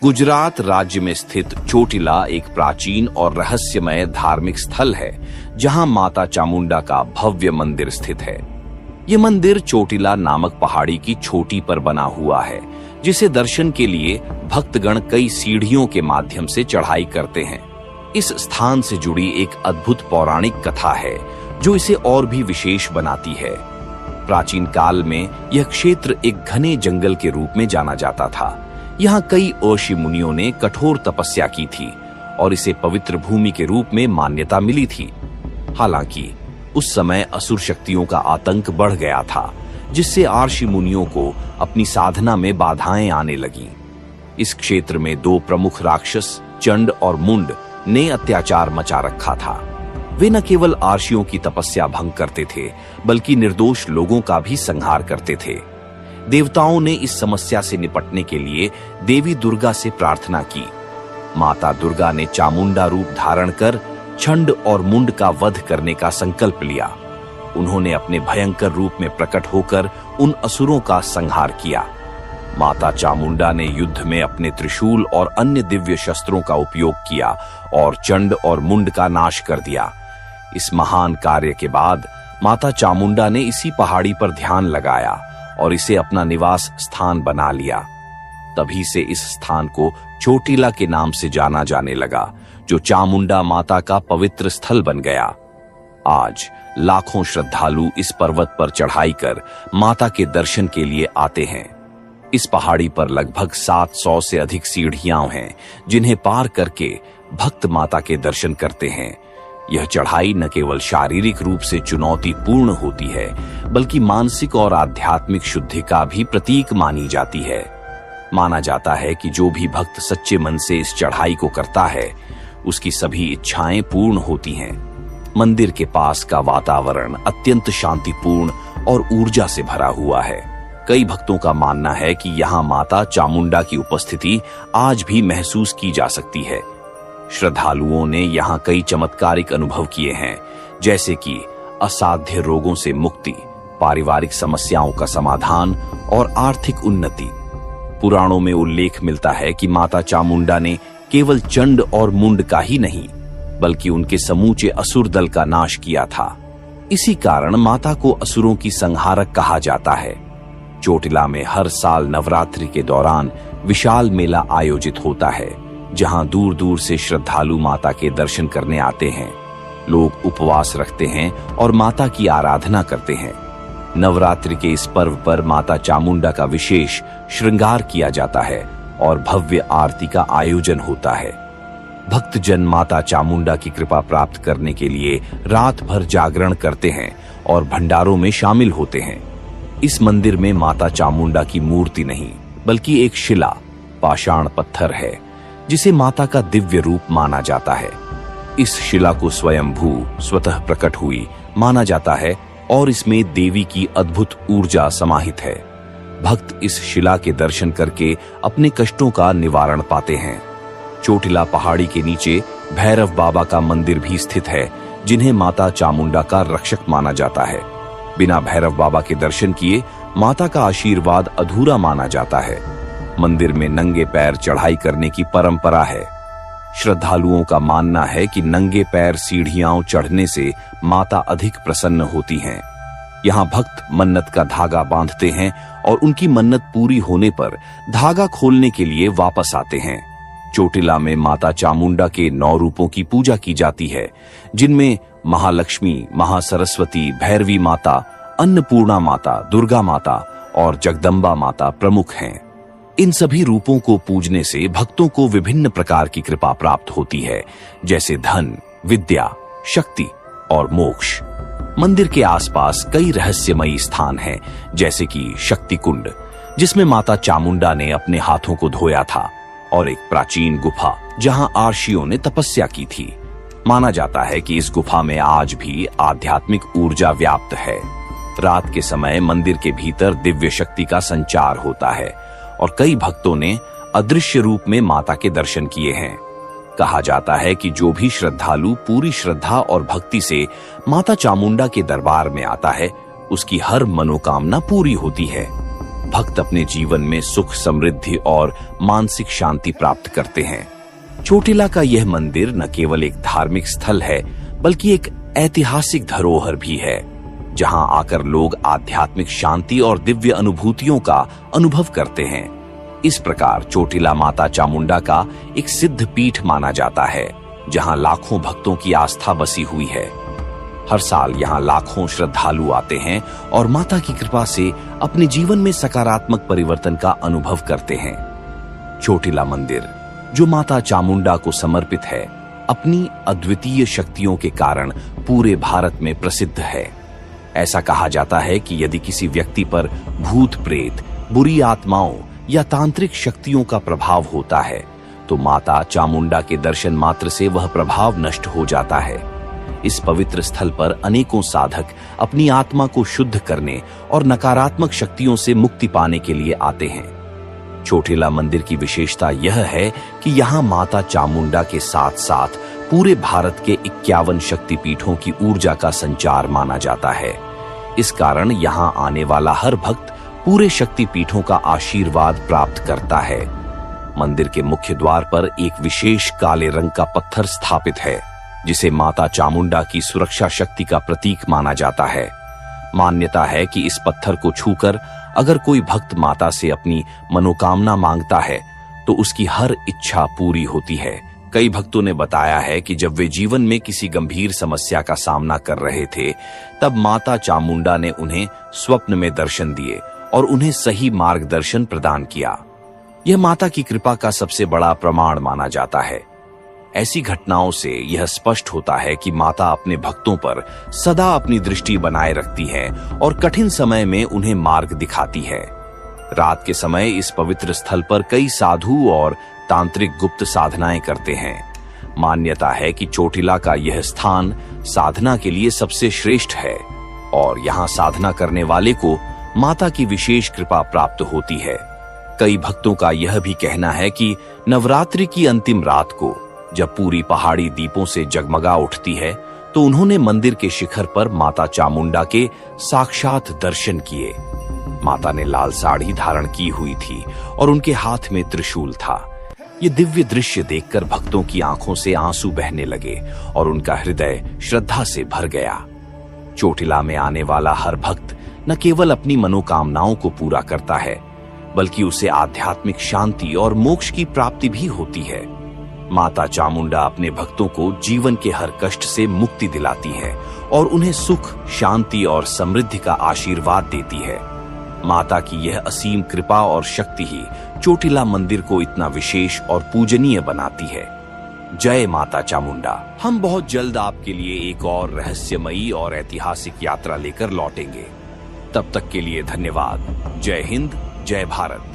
गुजरात राज्य में स्थित चोटिला एक प्राचीन और रहस्यमय धार्मिक स्थल है जहां माता चामुंडा का भव्य मंदिर स्थित है। ये मंदिर चोटिला नामक पहाड़ी की चोटी पर बना हुआ है, जिसे दर्शन के लिए भक्तगण कई सीढ़ियों के माध्यम से चढ़ाई करते हैं। इस स्थान से जुड़ी एक अद्भुत पौराणिक कथा है जो इसे और भी विशेष बनाती है। प्राचीन काल में यह क्षेत्र एक घने जंगल के रूप में जाना जाता था। यहाँ कई ऋषि मुनियों ने कठोर तपस्या की थी और इसे पवित्र भूमि के रूप में मान्यता मिली थी। हालांकि उस समय असुर शक्तियों का आतंक बढ़ गया था, जिससे ऋषि मुनियों को अपनी साधना में बाधाएं आने लगीं। इस क्षेत्र में दो प्रमुख राक्षस चंड और मुंड ने अत्याचार मचा रखा था। वे न केवल ऋषियों की तपस्या भंग करते थे, बल्कि निर्दोष लोगों का भी संहार करते थे। देवताओं ने इस समस्या से निपटने के लिए देवी दुर्गा से प्रार्थना की। माता दुर्गा ने चामुंडा रूप धारण कर चंड और मुंड का वध करने का संकल्प लिया। उन्होंने अपने भयंकर रूप में प्रकट होकर उन असुरों का संहार किया। माता चामुंडा ने युद्ध में अपने त्रिशूल और अन्य दिव्य शस्त्रों का उपयोग किया और चंड और मुंड का नाश कर दिया। इस महान कार्य के बाद माता चामुंडा ने इसी पहाड़ी पर ध्यान लगाया और इसे अपना निवास स्थान बना लिया। तभी से इस स्थान को चोटिला के नाम से जाना जाने लगा, जो चामुंडा माता का पवित्र स्थल बन गया। आज लाखों श्रद्धालु इस पर्वत पर चढ़ाई कर माता के दर्शन के लिए आते हैं। इस पहाड़ी पर लगभग 700 से अधिक सीढ़ियां हैं, जिन्हें पार करके भक्त माता के दर्शन करते हैं। यह चढ़ाई न केवल शारीरिक रूप से चुनौतीपूर्ण होती है, बल्कि मानसिक और आध्यात्मिक शुद्धि का भी प्रतीक मानी जाती है। माना जाता है कि जो भी भक्त सच्चे मन से इस चढ़ाई को करता है, उसकी सभी इच्छाएं पूर्ण होती हैं। मंदिर के पास का वातावरण अत्यंत शांतिपूर्ण और ऊर्जा से भरा हुआ है। कई भक्तों का मानना है कि यहाँ माता चामुंडा की उपस्थिति आज भी महसूस की जा सकती है। श्रद्धालुओं ने यहाँ कई चमत्कारिक अनुभव किए हैं, जैसे कि असाध्य रोगों से मुक्ति, पारिवारिक समस्याओं का समाधान और आर्थिक उन्नति। पुराणों में उल्लेख मिलता है कि माता चामुंडा ने केवल चंड और मुंड का ही नहीं, बल्कि उनके समूचे असुर दल का नाश किया था। इसी कारण माता को असुरों की संहारक कहा जाता है। चोटिला में हर साल नवरात्रि के दौरान विशाल मेला आयोजित होता है, जहां दूर दूर से श्रद्धालु माता के दर्शन करने आते हैं। लोग उपवास रखते हैं और माता की आराधना करते हैं। नवरात्रि के इस पर्व पर माता चामुंडा का विशेष श्रृंगार किया जाता है और भव्य आरती का आयोजन होता है। भक्तजन माता चामुंडा की कृपा प्राप्त करने के लिए रात भर जागरण करते हैं और भंडारों में शामिल होते हैं। इस मंदिर में माता चामुंडा की मूर्ति नहीं, बल्कि एक शिला, पाषाण पत्थर है, जिसे माता का दिव्य रूप माना जाता है। इस शिला को स्वयंभू स्वतः प्रकट हुई माना जाता है और इसमें देवी की अद्भुत ऊर्जा समाहित है। भक्त इस शिला के दर्शन करके अपने कष्टों का निवारण पाते हैं। चोटिला पहाड़ी के नीचे भैरव बाबा का मंदिर भी स्थित है, जिन्हें माता चामुंडा का रक्षक माना जाता है। बिना भैरव बाबा के दर्शन किए माता का आशीर्वाद अधूरा माना जाता है। मंदिर में नंगे पैर चढ़ाई करने की परंपरा है। श्रद्धालुओं का मानना है कि नंगे पैर सीढ़ियां चढ़ने से माता अधिक प्रसन्न होती हैं। यहाँ भक्त मन्नत का धागा बांधते हैं और उनकी मन्नत पूरी होने पर धागा खोलने के लिए वापस आते हैं। चोटिला में माता चामुंडा के 9 रूपों की पूजा की जाती है, जिनमें महालक्ष्मी, महासरस्वती, भैरवी माता, अन्नपूर्णा माता, दुर्गा माता और जगदम्बा माता प्रमुख हैं। इन सभी रूपों को पूजने से भक्तों को विभिन्न प्रकार की कृपा प्राप्त होती है, जैसे धन, विद्या, शक्ति और मोक्ष। मंदिर के आसपास कई रहस्यमयी स्थान हैं, जैसे कि शक्ति कुंड, जिसमें माता चामुंडा ने अपने हाथों को धोया था, और एक प्राचीन गुफा जहां ऋषियों ने तपस्या की थी। माना जाता है कि इस गुफा में आज भी आध्यात्मिक ऊर्जा व्याप्त है। रात के समय मंदिर के भीतर दिव्य शक्ति का संचार होता है और कई भक्तों ने अदृश्य रूप में माता के दर्शन किए हैं। कहा जाता है कि जो भी श्रद्धालु पूरी श्रद्धा और भक्ति से माता चामुंडा के दरबार में आता है, उसकी हर मनोकामना पूरी होती है। भक्त अपने जीवन में सुख, समृद्धि और मानसिक शांति प्राप्त करते हैं। चोटिला का यह मंदिर न केवल एक धार्मिक स्थल है, बल्कि एक ऐतिहासिक धरोहर भी है, जहां आकर लोग आध्यात्मिक शांति और दिव्य अनुभूतियों का अनुभव करते हैं। इस प्रकार चोटिला माता चामुंडा का एक सिद्ध पीठ माना जाता है, जहां लाखों भक्तों की आस्था बसी हुई है। हर साल यहाँ लाखों श्रद्धालु आते हैं और माता की कृपा से अपने जीवन में सकारात्मक परिवर्तन का अनुभव करते हैं। चोटिला मंदिर, जो माता चामुंडा को समर्पित है, अपनी अद्वितीय शक्तियों के कारण पूरे भारत में प्रसिद्ध है। ऐसा कहा जाता है कि यदि किसी व्यक्ति पर भूत प्रेत, बुरी आत्माओं या तांत्रिक शक्तियों का प्रभाव होता है, तो माता चामुंडा के दर्शन मात्र से वह प्रभाव नष्ट हो जाता है। इस पवित्र स्थल पर अनेकों साधक अपनी आत्मा को शुद्ध करने और नकारात्मक शक्तियों से मुक्ति पाने के लिए आते हैं। चोटिला मंदिर की विशेषता यह है कि यहाँ माता चामुंडा के साथ साथ पूरे भारत के 51 शक्तिपीठों की ऊर्जा का संचार माना जाता है। इस कारण यहाँ आने वाला हर भक्त पूरे शक्तिपीठों का आशीर्वाद प्राप्त करता है। मंदिर के मुख्य द्वार पर एक विशेष काले रंग का पत्थर स्थापित है, जिसे माता चामुंडा की सुरक्षा शक्ति का प्रतीक माना जाता है। मान्यता है कि इस पत्थर को छूकर अगर कोई भक्त माता से अपनी मनोकामना मांगता है, तो उसकी हर इच्छा पूरी होती है। कई भक्तों ने बताया है कि जब वे जीवन में किसी गंभीर समस्या का सामना कर रहे थे, तब माता चामुंडा ने उन्हें स्वप्न में दर्शन दिए और उन्हें सही मार्गदर्शन प्रदान किया। यह माता की कृपा का सबसे बड़ा प्रमाण माना जाता है। ऐसी घटनाओं से यह स्पष्ट होता है कि माता अपने भक्तों पर सदा अपनी दृष्टि बनाए रखती है और कठिन समय में उन्हें मार्ग दिखाती है। रात के समय इस पवित्र स्थल पर कई साधु और तांत्रिक गुप्त साधनाएं करते हैं। मान्यता है कि चोटिला का यह स्थान साधना के लिए सबसे श्रेष्ठ है और यहाँ साधना करने वाले को माता की विशेष कृपा प्राप्त होती है। कई भक्तों का यह भी कहना है कि नवरात्रि की अंतिम रात को जब पूरी पहाड़ी दीपों से जगमगा उठती है, तो उन्होंने मंदिर के शिखर पर माता चामुंडा के साक्षात दर्शन किए। माता ने लाल साड़ी धारण की हुई थी और उनके हाथ में त्रिशूल था। ये दिव्य दृश्य देखकर भक्तों की आंखों से आंसू बहने लगे और उनका हृदय श्रद्धा से भर गया। चोटिला में आने वाला हर भक्त न केवल अपनी मनोकामनाओं को पूरा करता है, बल्कि उसे आध्यात्मिक शांति और मोक्ष की प्राप्ति भी होती है। माता चामुंडा अपने भक्तों को जीवन के हर कष्ट से मुक्ति दिलाती है और उन्हें सुख, शांति और समृद्धि का आशीर्वाद देती है। माता की यह असीम कृपा और शक्ति ही चोटिला मंदिर को इतना विशेष और पूजनीय बनाती है। जय माता चामुंडा। हम बहुत जल्द आपके लिए एक और रहस्यमयी और ऐतिहासिक यात्रा लेकर लौटेंगे। तब तक के लिए धन्यवाद। जय हिंद, जय भारत।